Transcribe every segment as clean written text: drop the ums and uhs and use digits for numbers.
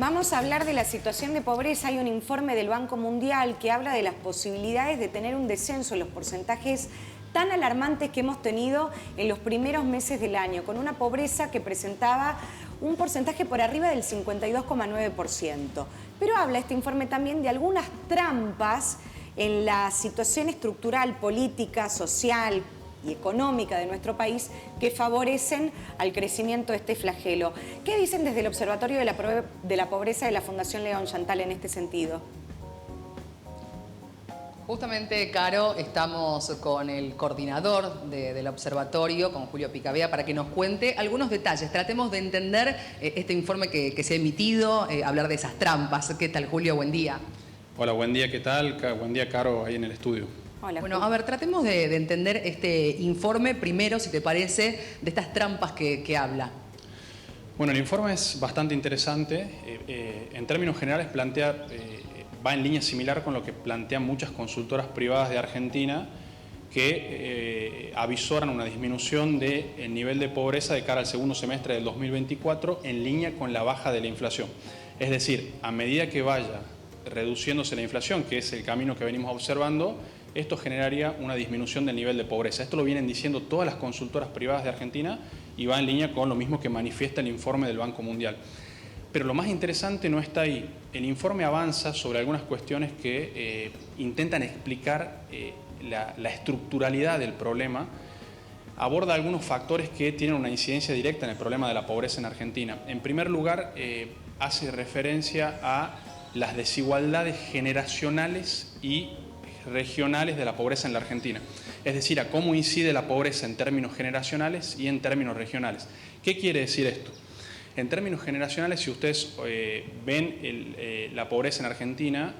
Vamos a hablar de la situación de pobreza. Hay un informe del Banco Mundial que habla de las posibilidades de tener un descenso en los porcentajes tan alarmantes que hemos tenido en los primeros meses del año, con una pobreza que presentaba un porcentaje por arriba del 52,9%. Pero habla este informe también de algunas trampas en la situación estructural, política, social y económica de nuestro país que favorecen al crecimiento de este flagelo. ¿Qué dicen desde el Observatorio de la Pobreza de la Fundación León Chantal en este sentido? Justamente, Caro, estamos con el coordinador del observatorio, con Julio Picabea, para que nos cuente algunos detalles. Tratemos de entender este informe que se ha emitido, hablar de esas trampas. ¿Qué tal, Julio? Buen día. Hola, buen día, ¿qué tal? Buen día, Caro, ahí en el estudio. Hola, bueno, a ver, tratemos de entender este informe primero, si te parece, de estas trampas que habla. Bueno, el informe es bastante interesante. En términos generales va en línea similar con lo que plantean muchas consultoras privadas de Argentina que avisoran una disminución del nivel de pobreza de cara al segundo semestre del 2024 en línea con la baja de la inflación. Es decir, a medida que vaya reduciéndose la inflación, que es el camino que venimos observando, esto generaría una disminución del nivel de pobreza. Esto lo vienen diciendo todas las consultoras privadas de Argentina y va en línea con lo mismo que manifiesta el informe del Banco Mundial. Pero lo más interesante no está ahí. El informe avanza sobre algunas cuestiones que intentan explicar la estructuralidad del problema, aborda algunos factores que tienen una incidencia directa en el problema de la pobreza en Argentina. En primer lugar, hace referencia a las desigualdades generacionales y regionales de la pobreza en la Argentina. Es decir, a cómo incide la pobreza en términos generacionales y en términos regionales. ¿Qué quiere decir esto? En términos generacionales, si ustedes ven la pobreza en Argentina,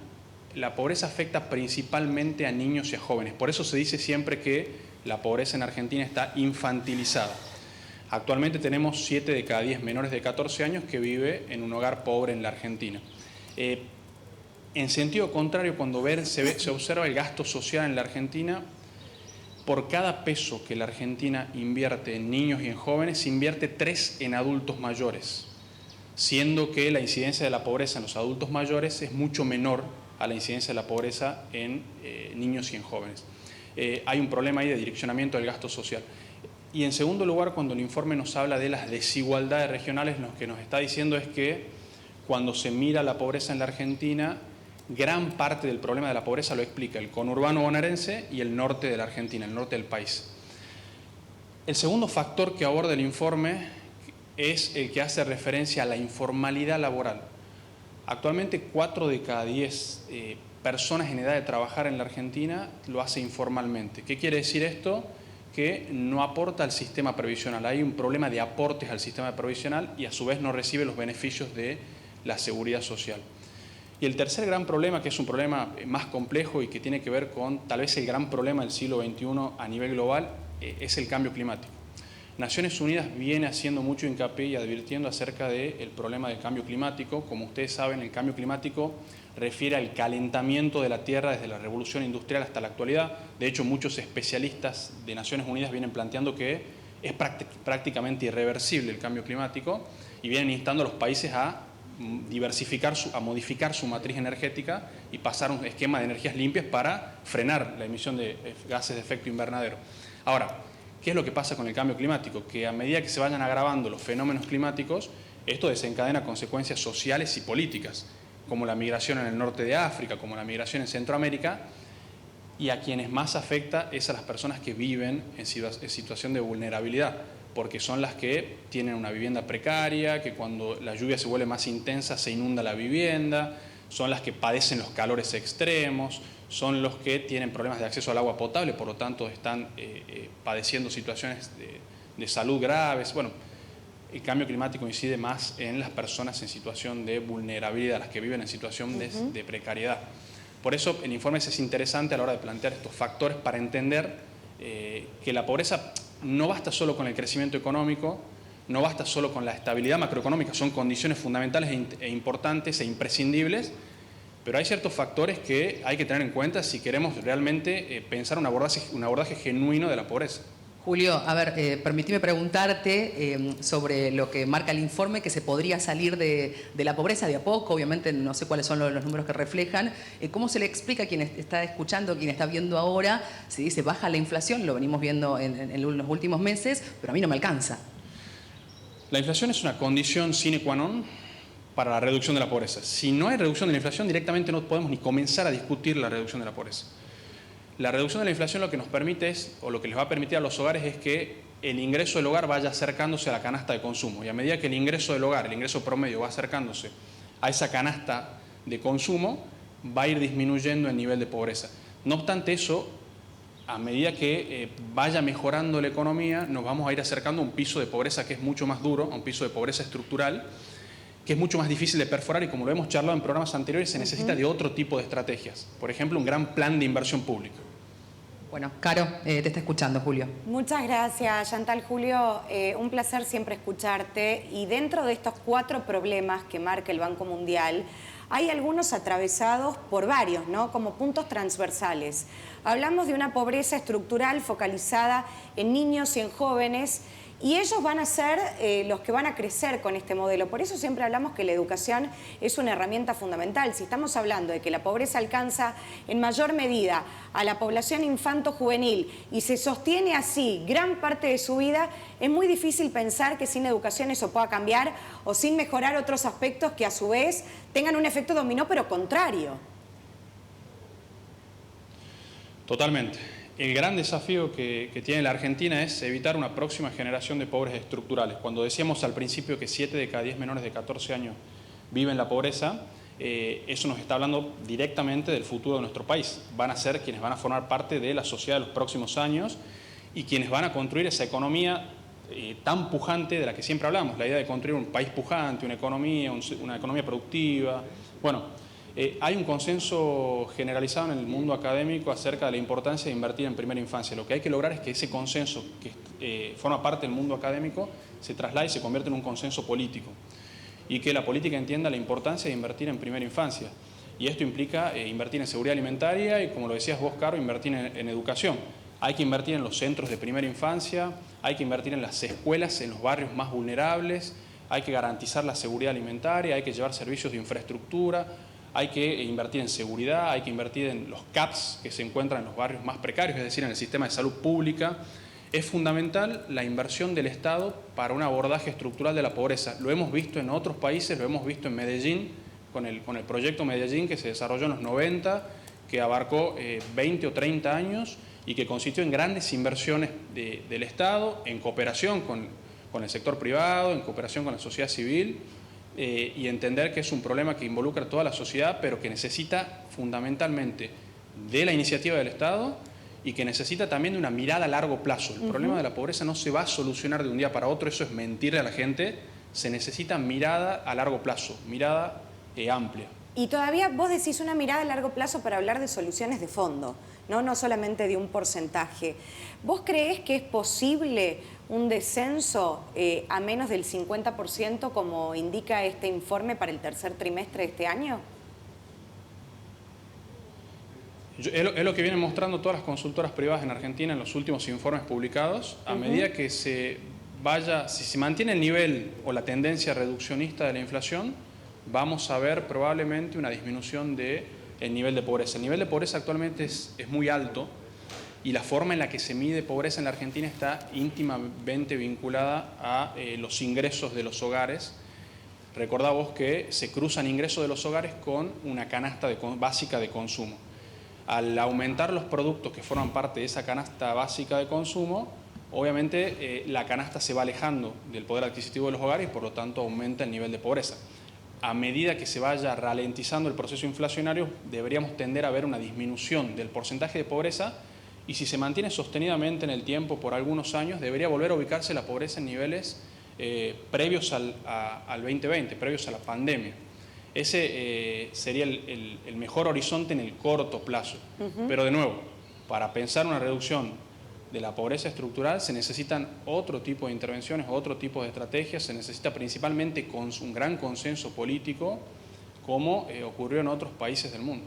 la pobreza afecta principalmente a niños y a jóvenes. Por eso se dice siempre que la pobreza en Argentina está infantilizada. Actualmente tenemos 7 de cada 10 menores de 14 años que vive en un hogar pobre en la Argentina. En sentido contrario, cuando se observa el gasto social en la Argentina, por cada peso que la Argentina invierte en niños y en jóvenes, se invierte 3 en adultos mayores, siendo que la incidencia de la pobreza en los adultos mayores es mucho menor a la incidencia de la pobreza en niños y en jóvenes. Hay un problema ahí de direccionamiento del gasto social. Y en segundo lugar, cuando el informe nos habla de las desigualdades regionales, lo que nos está diciendo es que cuando se mira la pobreza en la Argentina, gran parte del problema de la pobreza lo explica el conurbano bonaerense y el norte de la Argentina, el norte del país. El segundo factor que aborda el informe es el que hace referencia a la informalidad laboral. Actualmente 4 de cada 10 personas en edad de trabajar en la Argentina lo hace informalmente. ¿Qué quiere decir esto? Que no aporta al sistema previsional. Hay un problema de aportes al sistema previsional y a su vez no recibe los beneficios de la seguridad social. Y el tercer gran problema, que es un problema más complejo y que tiene que ver con tal vez el gran problema del siglo XXI a nivel global, es el cambio climático. Naciones Unidas viene haciendo mucho hincapié y advirtiendo acerca del problema del cambio climático. Como ustedes saben, el cambio climático refiere al calentamiento de la Tierra desde la revolución industrial hasta la actualidad. De hecho, muchos especialistas de Naciones Unidas vienen planteando que es prácticamente irreversible el cambio climático y vienen instando a los países a modificar su matriz energética y pasar a un esquema de energías limpias para frenar la emisión de gases de efecto invernadero. Ahora, ¿qué es lo que pasa con el cambio climático? Que a medida que se vayan agravando los fenómenos climáticos, esto desencadena consecuencias sociales y políticas, como la migración en el norte de África, como la migración en Centroamérica, y a quienes más afecta es a las personas que viven en situación de vulnerabilidad, porque son las que tienen una vivienda precaria, que cuando la lluvia se vuelve más intensa se inunda la vivienda, son las que padecen los calores extremos, son los que tienen problemas de acceso al agua potable, por lo tanto están padeciendo situaciones de salud graves. Bueno, el cambio climático incide más en las personas en situación de vulnerabilidad, las que viven en situación de precariedad. Por eso el informe es interesante a la hora de plantear estos factores para entender que la pobreza no basta solo con el crecimiento económico, no basta solo con la estabilidad macroeconómica, son condiciones fundamentales e importantes e imprescindibles, pero hay ciertos factores que hay que tener en cuenta si queremos realmente pensar un abordaje genuino de la pobreza. Julio, a ver, permíteme preguntarte sobre lo que marca el informe, que se podría salir de la pobreza de a poco, obviamente no sé cuáles son los números que reflejan. ¿Cómo se le explica a quien está escuchando, quien está viendo ahora, si dice baja la inflación, lo venimos viendo en los últimos meses, pero a mí no me alcanza? La inflación es una condición sine qua non para la reducción de la pobreza. Si no hay reducción de la inflación, directamente no podemos ni comenzar a discutir la reducción de la pobreza. La reducción de la inflación lo que nos permite es, o lo que les va a permitir a los hogares es que el ingreso del hogar vaya acercándose a la canasta de consumo. Y a medida que el ingreso del hogar, el ingreso promedio va acercándose a esa canasta de consumo, va a ir disminuyendo el nivel de pobreza. No obstante eso, a medida que vaya mejorando la economía, nos vamos a ir acercando a un piso de pobreza que es mucho más duro, a un piso de pobreza estructural, que es mucho más difícil de perforar y como lo hemos charlado en programas anteriores, se necesita de otro tipo de estrategias. Por ejemplo, un gran plan de inversión pública. Bueno, Caro, te está escuchando, Julio. Muchas gracias, Chantal. Julio, un placer siempre escucharte. Y dentro de estos 4 problemas que marca el Banco Mundial, hay algunos atravesados por varios, ¿no? Como puntos transversales. Hablamos de una pobreza estructural focalizada en niños y en jóvenes, y ellos van a ser los que van a crecer con este modelo. Por eso siempre hablamos que la educación es una herramienta fundamental. Si estamos hablando de que la pobreza alcanza en mayor medida a la población infanto-juvenil y se sostiene así gran parte de su vida, es muy difícil pensar que sin educación eso pueda cambiar o sin mejorar otros aspectos que a su vez tengan un efecto dominó pero contrario. Totalmente. El gran desafío que tiene la Argentina es evitar una próxima generación de pobres estructurales. Cuando decíamos al principio que 7 de cada 10 menores de 14 años viven la pobreza, eso nos está hablando directamente del futuro de nuestro país. Van a ser quienes van a formar parte de la sociedad de los próximos años y quienes van a construir esa economía tan pujante de la que siempre hablamos, la idea de construir un país pujante, una economía productiva. Bueno, hay un consenso generalizado en el mundo académico acerca de la importancia de invertir en primera infancia. Lo que hay que lograr es que ese consenso que forma parte del mundo académico se traslade y se convierta en un consenso político y que la política entienda la importancia de invertir en primera infancia. Y esto implica invertir en seguridad alimentaria y, como lo decías vos, Caro, invertir en educación. Hay que invertir en los centros de primera infancia, hay que invertir en las escuelas, en los barrios más vulnerables, hay que garantizar la seguridad alimentaria, hay que llevar servicios de infraestructura, hay que invertir en seguridad, hay que invertir en los CAPS que se encuentran en los barrios más precarios, es decir, en el sistema de salud pública. Es fundamental la inversión del Estado para un abordaje estructural de la pobreza. Lo hemos visto en otros países, lo hemos visto en Medellín, con el proyecto Medellín que se desarrolló en los 90, que abarcó 20 o 30 años y que consistió en grandes inversiones del Estado, en cooperación con el sector privado, en cooperación con la sociedad civil, y entender que es un problema que involucra a toda la sociedad, pero que necesita fundamentalmente de la iniciativa del Estado y que necesita también de una mirada a largo plazo. El problema de la pobreza no se va a solucionar de un día para otro, eso es mentirle a la gente. Se necesita mirada a largo plazo, mirada amplia. Y todavía vos decís una mirada a largo plazo para hablar de soluciones de fondo, no solamente de un porcentaje. ¿Vos creés que es posible un descenso a menos del 50%, como indica este informe, para el tercer trimestre de este año? Es lo que vienen mostrando todas las consultoras privadas en Argentina en los últimos informes publicados. A medida que si se mantiene el nivel o la tendencia reduccionista de la inflación, vamos a ver probablemente una disminución del nivel de pobreza. El nivel de pobreza actualmente es muy alto y la forma en la que se mide pobreza en la Argentina está íntimamente vinculada a los ingresos de los hogares. Recordá vos que se cruzan ingresos de los hogares con una canasta básica de consumo. Al aumentar los productos que forman parte de esa canasta básica de consumo, obviamente la canasta se va alejando del poder adquisitivo de los hogares y por lo tanto aumenta el nivel de pobreza. A medida que se vaya ralentizando el proceso inflacionario, deberíamos tender a ver una disminución del porcentaje de pobreza y si se mantiene sostenidamente en el tiempo por algunos años, debería volver a ubicarse la pobreza en niveles previos al 2020, previos a la pandemia. Ese sería el mejor horizonte en el corto plazo. Pero de nuevo, para pensar una reducción de la pobreza estructural se necesitan otro tipo de intervenciones, otro tipo de estrategias, se necesita principalmente un gran consenso político como ocurrió en otros países del mundo.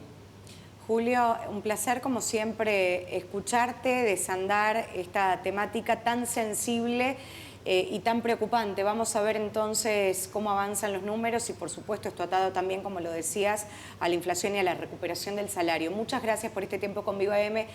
Julio, un placer como siempre escucharte, desandar esta temática tan sensible y tan preocupante. Vamos a ver entonces cómo avanzan los números y por supuesto esto atado también, como lo decías, a la inflación y a la recuperación del salario. Muchas gracias por este tiempo con Viva M.